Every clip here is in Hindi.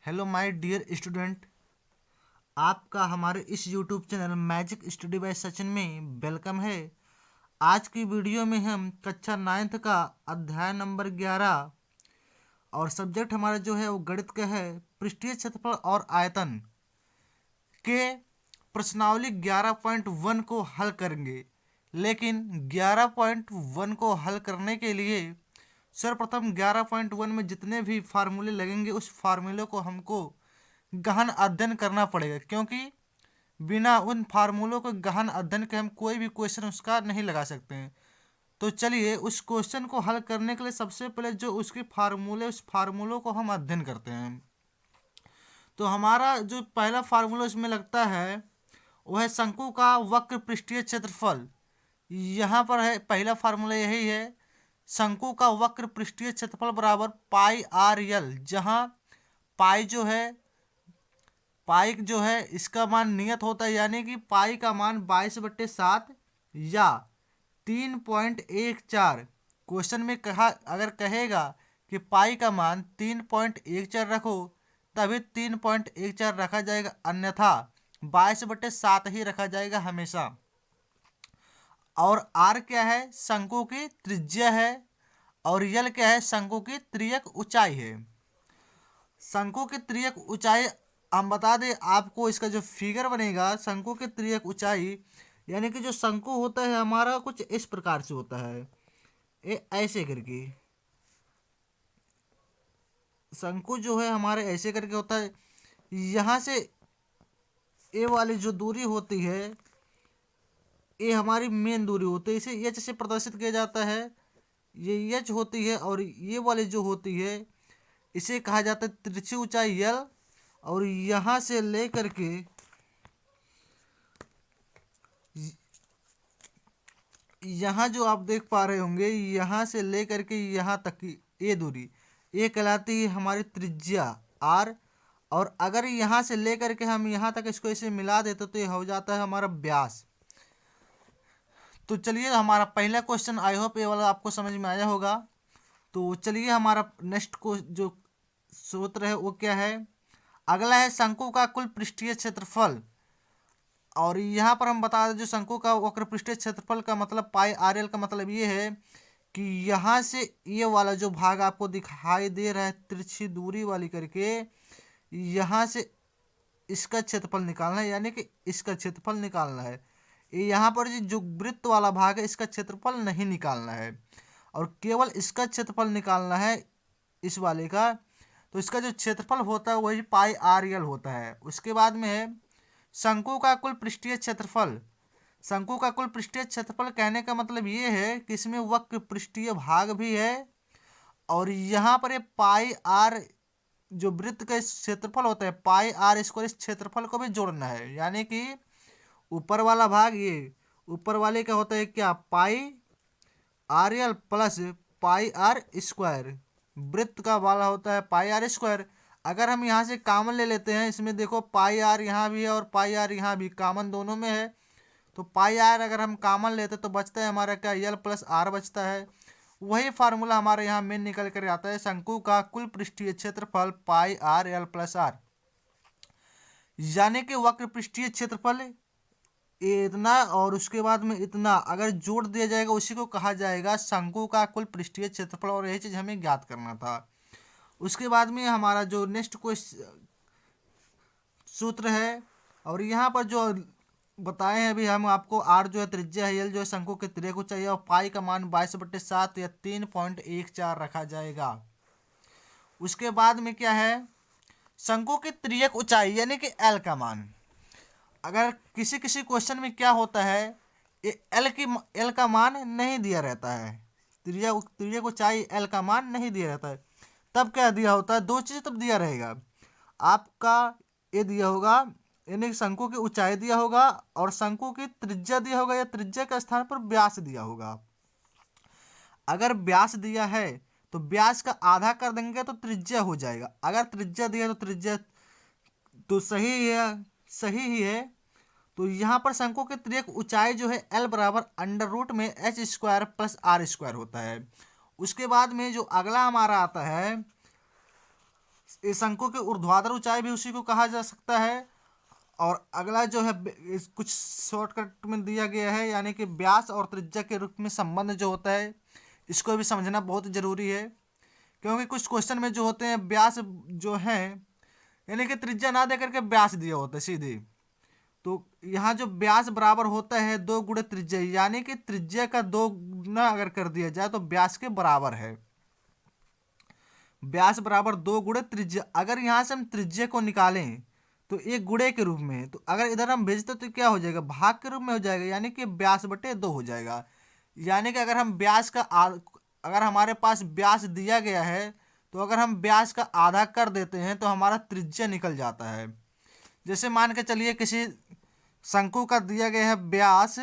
हेलो माय डियर स्टूडेंट, आपका हमारे इस YouTube channel magic study bye Sachin में वेलकम है। आज की वीडियो में हम कक्षा 9th का अध्याय नंबर 11 और सब्जेक्ट हमारा जो है वो गणित का है। पृष्ठीय क्षेत्रफल और आयतन के प्रश्नावली 11.1 को हल करेंगे। लेकिन 11.1 को हल करने के लिए सर्वप्रथम 11.1 में जितने भी फार्मूले लगेंगे उस फार्मूले को हमको गहन अध्ययन करना पड़ेगा, क्योंकि बिना उन फार्मूलों को गहन अध्ययन के हम कोई भी क्वेश्चन उसका नहीं लगा सकते हैं। तो चलिए उस क्वेश्चन को हल करने के लिए सबसे पहले जो उसके फार्मूले उस फार्मूलों को हम अध्ययन करते हैं। तो हमारा जो पहला फार्मूला इसमें लगता है वह है शंकु का वक्र पृष्ठीय क्षेत्रफल। यहाँ पर है पहला फार्मूला यही है, शंकु का वक्र पृष्ठीय क्षेत्रफल बराबर पाई आर एल, जहाँ पाई जो है इसका मान नियत होता है, यानी कि पाई का मान 22/7 या 3.14। क्वेश्चन में कहा अगर कहेगा कि पाई का मान 3.14 रखो तभी 3.14 रखा जाएगा, अन्यथा 22/7 ही रखा जाएगा हमेशा। और आर क्या है, शंकु की त्रिज्या है, और यल क्या है, शंकु की त्रियक ऊंचाई है। शंकु की त्रियक ऊंचाई हम बता दें आपको, इसका जो फिगर बनेगा शंकु की त्रियक ऊंचाई, यानी कि जो शंकु होता है हमारा कुछ इस प्रकार से होता है, ये ऐसे करके शंकु जो है हमारे ऐसे करके होता है। यहाँ से ए वाली जो दूरी होती है ये हमारी मेन दूरी होती है, इसे एच से प्रदर्शित किया जाता है, ये एच होती है। और ये वाली जो होती है इसे कहा जाता है तिरछी ऊंचाई यल। और यहाँ से लेकर के यहाँ जो आप देख पा रहे होंगे, यहाँ से लेकर के यहाँ तक की ये दूरी ये कहलाती है हमारी त्रिज्या आर। और अगर यहाँ से लेकर के हम यहाँ तक इसको इसे मिला देते तो ये हो जाता है हमारा व्यास। तो चलिए हमारा पहला क्वेश्चन, आई होप ये वाला आपको समझ में आया होगा। तो चलिए हमारा नेक्स्ट को जो सूत्र है वो क्या है, अगला है शंकु का कुल पृष्ठीय क्षेत्रफल। और यहाँ पर हम बता दें जो शंकु का वक्र पृष्ठीय क्षेत्रफल का मतलब पाई आर एल का मतलब ये है कि यहाँ से ये वाला जो भाग आपको दिखाई दे रहा है तिरछी दूरी वाली करके, यहाँ से इसका क्षेत्रफल निकालना है, यानी कि इसका क्षेत्रफल निकालना है। यहाँ पर जो वृत्त वाला भाग है इसका क्षेत्रफल नहीं निकालना है, और केवल इसका क्षेत्रफल निकालना है इस वाले का। तो इसका जो क्षेत्रफल होता है वही पाई आर एल होता है। उसके बाद में है शंकु का कुल पृष्ठीय क्षेत्रफल। शंकु का कुल पृष्ठीय क्षेत्रफल कहने का मतलब ये है कि इसमें वक्र पृष्ठीय भाग भी है, और यहाँ पर ये पाई आर जो वृत्त का क्षेत्रफल होता है पाई आर स्क्वायर, इस क्षेत्रफल को भी जोड़ना है। यानी कि ऊपर वाला भाग ये ऊपर वाले का होता है क्या, pi R L plus pi R square, वृत्त का वाला होता है पाई आर स्क्वायर। अगर हम यहाँ से कॉमन ले लेते हैं, इसमें देखो पाई आर यहाँ भी है और पाई आर यहाँ भी, कॉमन दोनों में है। तो पाई आर अगर हम कॉमन लेते तो बचता है हमारा क्या, यल प्लस आर बचता है। वही फार्मूला हमारे यहाँ मेन निकल कर आता है, शंकु का कुल पृष्ठीय क्षेत्रफल पाई आर एल प्लस आर, यानी कि वक्र पृष्ठीय क्षेत्रफल इतना और उसके बाद में इतना अगर जोड़ दिया जाएगा उसी को कहा जाएगा शंकु का कुल पृष्ठीय क्षेत्रफल, और यही चीज़ हमें ज्ञात करना था। उसके बाद में हमारा जो नेक्स्ट क्वेश्चन सूत्र है, और यहाँ पर जो बताए हैं अभी हम आपको, आर जो है त्रिज्या है, यल जो है शंकु की त्रिज्या चाहिए, और पाई का मान 22/7 या 3.14 रखा जाएगा। उसके बाद में क्या है, शंकु की त्रियक ऊंचाई यानी कि एल का मान। अगर किसी किसी क्वेश्चन में क्या होता है, एल का मान नहीं दिया रहता है, त्रियक ऊंचाई एल का मान नहीं दिया रहता है, तब क्या दिया होता है, दो चीज़ तब दिया रहेगा आपका, ये दिया होगा यानी शंकु की ऊंचाई दिया होगा और शंकु की त्रिज्या दिया होगा, या त्रिज्या के स्थान पर व्यास दिया होगा। अगर व्यास दिया है तो व्यास का आधा कर देंगे तो त्रिज्या हो जाएगा, अगर त्रिज्या दिया तो त्रिज्या तो सही ही है। तो यहाँ पर शंकु की त्रियक ऊंचाई जो है एल बराबर अंडर रूट में H square plus R square होता है। उसके बाद में जो अगला हमारा आता है इस शंकु की ऊर्ध्वाधर ऊंचाई भी उसी को कहा जा सकता है। और अगला जो है कुछ शॉर्टकट में दिया गया है, यानी कि व्यास और त्रिज्या के रूप में संबंध जो होता है, इसको भी समझना बहुत जरूरी है। क्योंकि कुछ क्वेश्चन में जो होते हैं व्यास जो है, यानी कि त्रिज्या ना दे करके व्यास दिया होता है सीधे, तो यहाँ जो व्यास बराबर होता है 2 गुणे त्रिज्या, यानी कि त्रिज्या का 2 गुना अगर कर दिया जाए तो व्यास के बराबर है। व्यास बराबर 2 गुणे त्रिज्या। अगर यहाँ से हम त्रिज्या को निकालें तो एक गुणे के रूप में, तो अगर इधर हम भेजते तो क्या हो जाएगा, भाग के रूप में हो जाएगा, यानी कि व्यास बटे 2 हो जाएगा। यानी कि अगर हम व्यास का अगर हमारे पास व्यास दिया गया है, तो अगर हम व्यास का आधा कर देते हैं तो हमारा त्रिज्या निकल जाता है। जैसे मान के चलिए किसी शंकु का दिया गया है व्यास,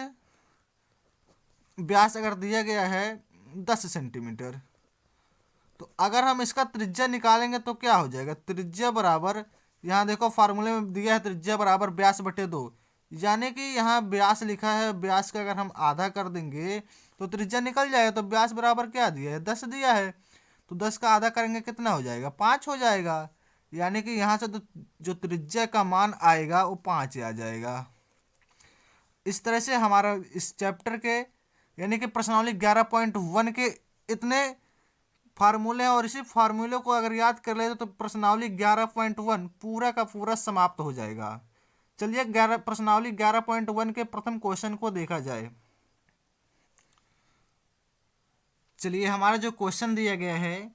व्यास अगर दिया गया है 10 सेंटीमीटर, तो अगर हम इसका त्रिज्या निकालेंगे तो क्या हो जाएगा, त्रिज्या बराबर, यहाँ देखो फार्मूले में दिया है त्रिज्या बराबर व्यास बटे 2, यानी कि यहाँ व्यास लिखा है, व्यास का अगर हम आधा कर देंगे तो त्रिज्या निकल जाएगा। तो व्यास बराबर क्या दिया है, 10 दिया है, तो 10 का आधा करेंगे कितना हो जाएगा, 5 हो जाएगा। यानी कि यहाँ से तो जो त्रिज्या का मान आएगा वो 5 आ जाएगा। इस तरह से हमारा इस चैप्टर के यानी कि प्रश्नावली 11.1 के इतने फार्मूले हैं, और इसी फार्मूले को अगर याद कर ले तो प्रश्नावली 11.1 पूरा का पूरा समाप्त हो जाएगा। चलिए प्रश्नावली 11.1 के प्रथम क्वेश्चन को देखा जाए। चलिए हमारा जो क्वेश्चन दिया गया है,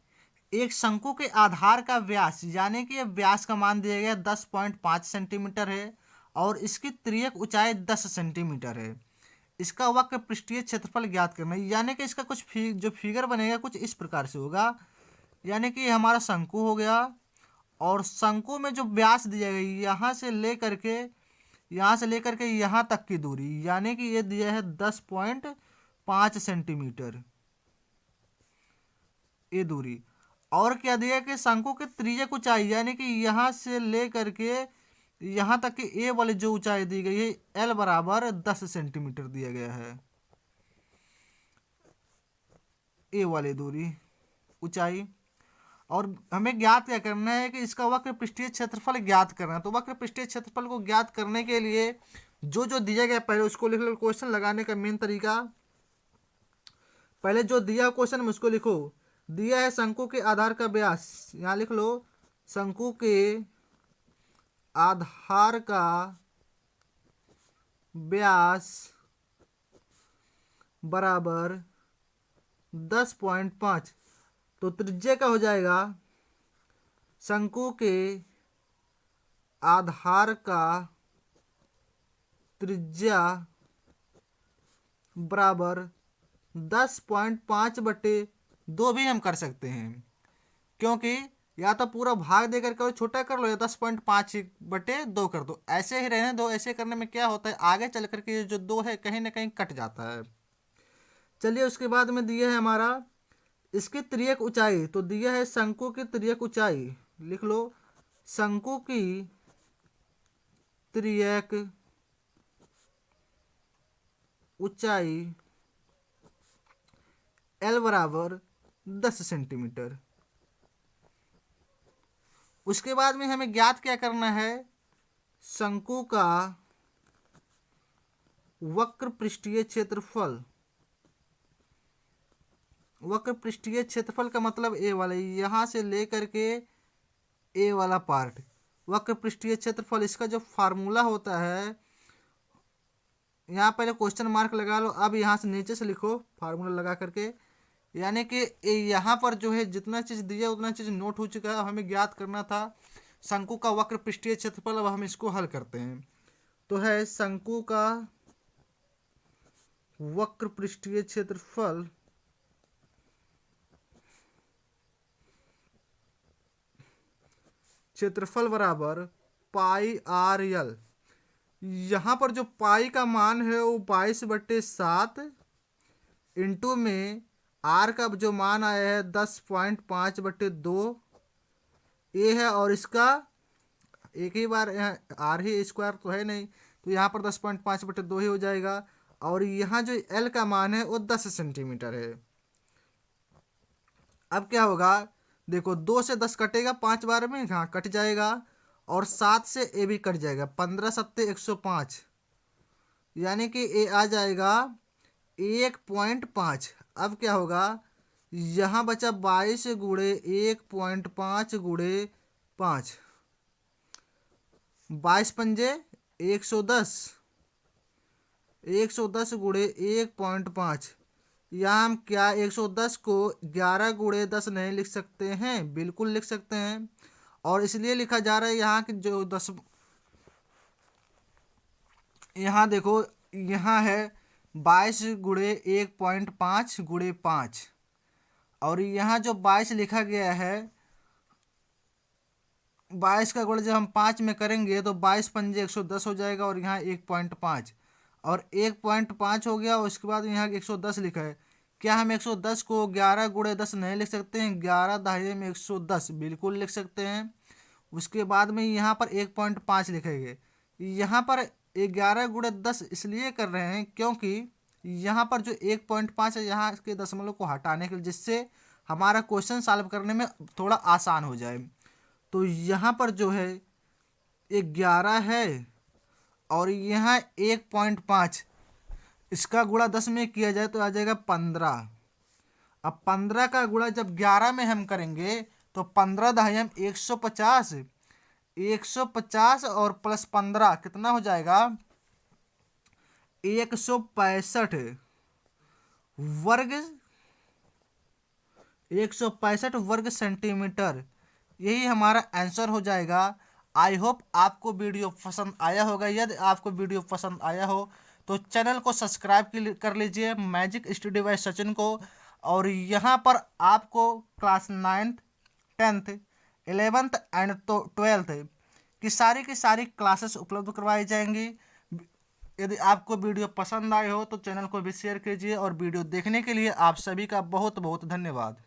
एक शंकु के आधार का व्यास, यानी कि व्यास का मान दिया गया 10.5 सेंटीमीटर है और इसकी तिर्यक ऊंचाई 10 सेंटीमीटर है। इसका वक्र पृष्ठीय क्षेत्रफल ज्ञात करना है। यानी कि इसका कुछ जो फिगर बनेगा कुछ इस प्रकार से होगा, यानी कि हमारा शंकु हो गया और शंकु में जो व्यास दिया गया यहाँ से लेकर के यहाँ तक की दूरी, यानी कि ये दिया है 10.5 सेंटीमीटर ये दूरी। और क्या दिया कि शंकु की तिर्यक ऊंचाई, यानी कि यहाँ से लेकर के यहाँ तक की ए वाली जो ऊंचाई दी गई है एल बराबर 10 सेंटीमीटर दिया गया है। ए वाली दूरी ऊंचाई, और हमें ज्ञात क्या करना है कि इसका वक्र पृष्ठीय क्षेत्रफल ज्ञात करना है। तो वक्र पृष्ठीय क्षेत्रफल को ज्ञात करने के लिए जो जो दिया गया पहले उसको लिख लो। क्वेश्चन लगाने का मेन तरीका, पहले जो दिया क्वेश्चन में उसको लिखो। दिया है शंकु के आधार का व्यास, यहाँ लिख लो शंकु के आधार का व्यास बराबर 10.5, तो त्रिज्या का हो जाएगा शंकु के आधार का त्रिज्या बराबर 10.5 बटे 2 भी हम कर सकते हैं, क्योंकि या तो पूरा भाग दे करके छोटा कर लो या 10.5 बटे 2 कर दो, ऐसे ही रहने दो। ऐसे करने में क्या होता है आगे चल करके ये जो 2 है कहीं ना कहीं कट जाता है। चलिए उसके बाद में दिया है हमारा इसकी तिर्यक ऊंचाई, तो दिया है शंकु की तिर्यक ऊंचाई, लिख लो शंकु की तिर्यक ऊंचाई एल बराबर 10 सेंटीमीटर। उसके बाद में हमें ज्ञात क्या करना है, शंकु का वक्र पृष्ठीय क्षेत्रफल। वक्र पृष्ठीय क्षेत्रफल का मतलब ए वाला, यहाँ से लेकर के ए वाला पार्ट वक्र पृष्ठीय क्षेत्रफल। इसका जो फार्मूला होता है, यहाँ पहले क्वेश्चन मार्क लगा लो, अब यहाँ से नीचे से लिखो फार्मूला लगा करके, यानी कि यहाँ पर जो है जितना चीज़ दिया उतना चीज़ नोट हो चुका है। अब हमें ज्ञात करना था शंकु का वक्र पृष्ठीय क्षेत्रफल। अब हम इसको हल करते हैं। तो है शंकु का वक्र पृष्ठीय क्षेत्रफल बराबर पाई आर एल। यहाँ पर जो पाई का मान है वो 22/7 इंटू में आर का जो मान आया है 10.5/2 ये है, और इसका एक ही बार आर ही स्क्वायर तो है नहीं, तो यहाँ पर 10.5/2 ही हो जाएगा। और यहाँ जो एल का मान है वो 10 सेंटीमीटर है। अब क्या होगा, देखो 2 से 10 कटेगा 5 बार में, हाँ कट जाएगा। और 7 से ए भी कट जाएगा, 15 सत्ते 105, यानी कि ए आ जाएगा 1.5। अब क्या होगा, यहाँ बचा 22 गुणे 1.5 गुणे 5, 22 पंजे 110, 110 गुणे 1.5। यहाँ हम क्या 110 को 11 गुणे 10 नहीं लिख सकते हैं? बिल्कुल लिख सकते हैं। और इसलिए लिखा जा रहा है यहाँ की जो 10, यहाँ देखो यहाँ है 22 गुणे 1.5 गुणे 5, और यहाँ जो 22 लिखा गया है, 22 का गुणा जब हम 5 में करेंगे तो 22 पंजे 110 हो जाएगा, और यहाँ 1.5 और 1.5 हो गया। उसके बाद यहाँ 110 लिखा है, क्या हम 110 को 11 गुणे 10 नहीं लिख सकते हैं? 11 दहाई में 110 बिल्कुल लिख सकते हैं। उसके बाद में यहाँ पर 1.5 लिखेंगे। यहाँ पर 11 गुणे 10 इसलिए कर रहे हैं क्योंकि यहाँ पर जो 1.5 है, यहाँ के दशमलव को हटाने के लिए, जिससे हमारा क्वेश्चन सॉल्व करने में थोड़ा आसान हो जाए। तो यहाँ पर जो है 11 है और यहाँ 1.5, इसका गुणा 10 में किया जाए तो आ जाएगा 15। अब 15 का गुणा जब 11 में हम करेंगे तो 15 दहाई हम 150, 150 और प्लस 15 कितना हो जाएगा? 165 वर्ग, 165 वर्ग सेंटीमीटर। यही हमारा आंसर हो जाएगा। आई होप आपको वीडियो पसंद आया होगा। यदि आपको वीडियो पसंद आया हो तो चैनल को सब्सक्राइब कर लीजिए, मैजिक स्टडी बाय सचिन को। और यहाँ पर आपको class 9th 10th 11th and 12th की सारी क्लासेस उपलब्ध करवाई जाएंगी। यदि आपको वीडियो पसंद आए हो तो चैनल को भी शेयर कीजिए, और वीडियो देखने के लिए आप सभी का बहुत बहुत धन्यवाद।